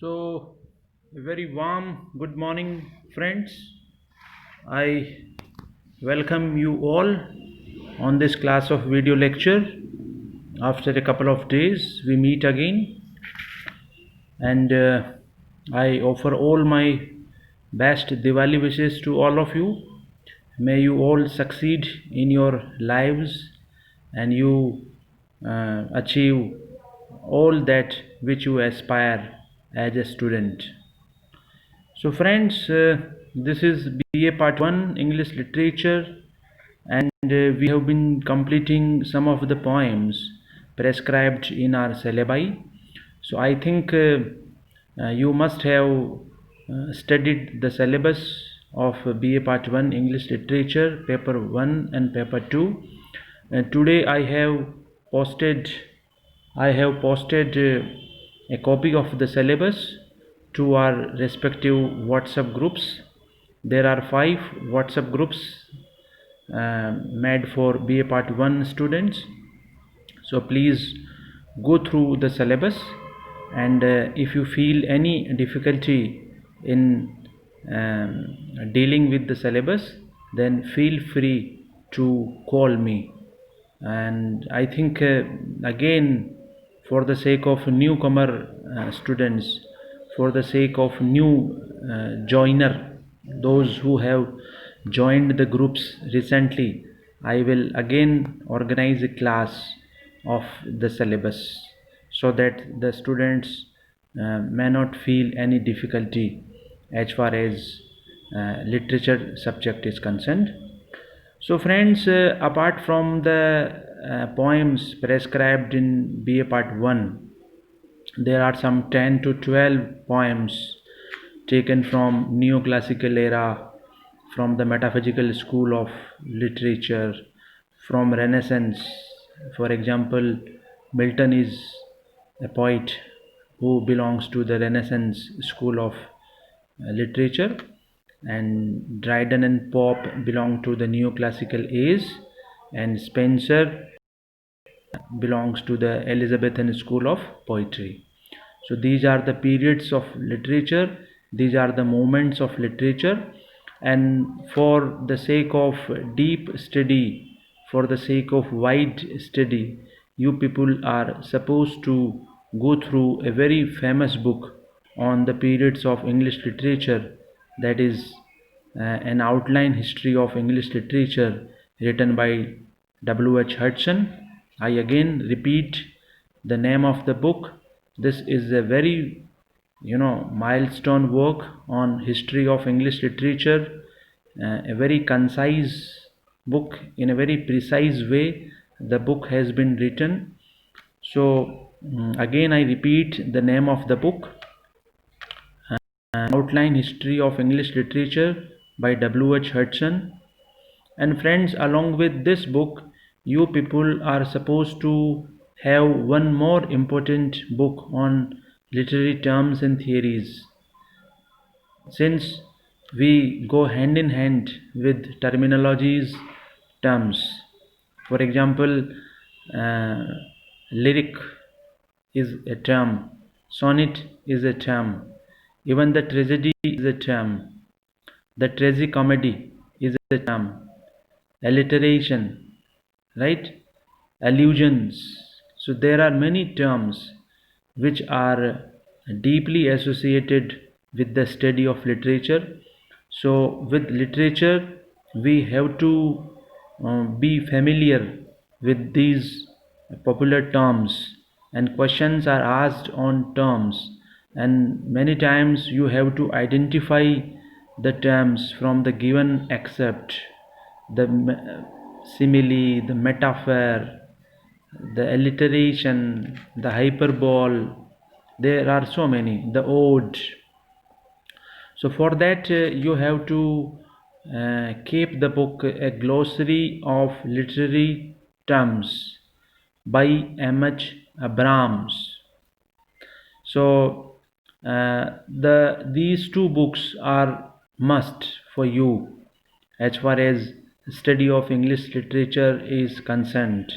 So, a very warm good morning, friends. I welcome you all on this class of video lecture. After a couple of days, we meet again, and I offer all my best Diwali wishes to all of you. May you all succeed in your lives and you achieve all that which you aspire as a student. So, friends, this is BA Part 1 English Literature, and we have been completing some of the poems prescribed in our syllabi. So, I think you must have studied the syllabus of BA Part 1 English Literature, Paper 1 and Paper 2. Today I have posted a copy of the syllabus to our respective WhatsApp groups. There are 5 WhatsApp groups made for BA Part 1 students. So please go through the syllabus, and if you feel any difficulty in dealing with the syllabus, then feel free to call me. And I think again, for the sake of newcomer students, for the sake of new joiner, those who have joined the groups recently, I will again organize a class of the syllabus so that the students may not feel any difficulty as far as literature subject is concerned. So, friends, apart from the poems prescribed in BA Part 1, there are some 10 to 12 poems taken from neoclassical era, from the metaphysical school of literature, from Renaissance. For example, Milton is a poet who belongs to the Renaissance school of literature, and Dryden and Pope belong to the neoclassical age, and Spenser belongs to the Elizabethan school of poetry. So these are the periods of literature, these are the moments of literature, and for the sake of deep study, for the sake of wide study, you people are supposed to go through a very famous book on the periods of English literature, that is an outline history of English literature written by W.H. Hudson. I again repeat the name of the book. This is a very milestone work on history of English literature, a very concise book. In a very precise way the book has been written. So again I repeat the name of the book, Outline History of English Literature by W.H. Hudson. And friends, along with this book, you people are supposed to have one more important book on literary terms and theories, since we go hand in hand with terminologies, terms. For example, uh, lyric is a term, sonnet is a term, even the tragedy is a term, the tragicomedy is a term, alliteration, right? Allusions. So there are many terms which are deeply associated with the study of literature. So with literature, we have to be familiar with these popular terms, and questions are asked on terms, and many times you have to identify the terms from the given excerpt, the simile, the metaphor, the alliteration, the hyperbole. There are so many, the ode. So for that you have to keep the book A Glossary of Literary Terms by M.H. Abrams. So these two books are must for you as far as study of English literature is concerned.